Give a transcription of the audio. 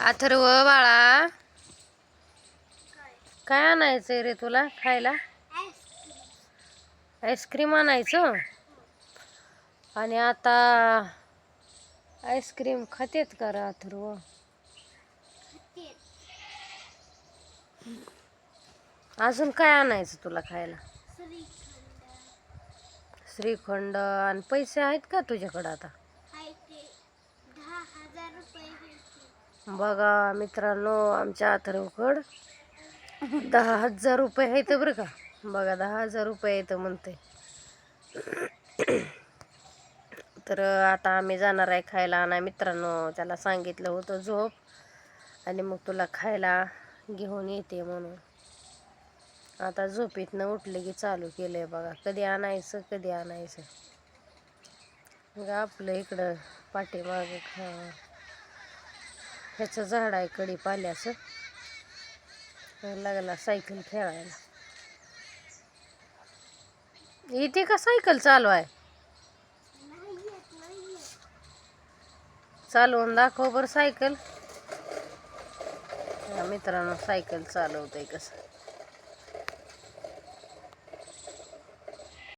अथर्व बाळा, काय आणायचंय रे तुला खायला? आईस्क्रीम आणायचं. आणि आता आईस्क्रीम खातेत का रे अथर्व? अजून काय आणायचं तुला खायला? श्रीखंड. आणि पैसे आहेत का तुझ्याकडं आता? बघा मित्रांनो, आमच्या अथर्वकडं 10,000 रुपये आहेत बरं का. बघा 10,000 रुपये आहेत म्हणते. तर आता आम्ही जाणार आहे खायला आणा मित्रांनो. त्याला सांगितलं होतं झोप आणि मग तुला खायला घेऊन येते म्हणून. आता झोपेतनं उठले की चालू केलंय बघा, कधी आणायचं कधी आणायचं. मग आपलं इकडं पाठीमाग ह्याचं झाड आहे कडीपाल्याचं. लागला सायकल खेळायला. इथे का सायकल चालू आहे? चालवून दाखव बरं सायकल. मित्रांनो सायकल चालवतंय कसं.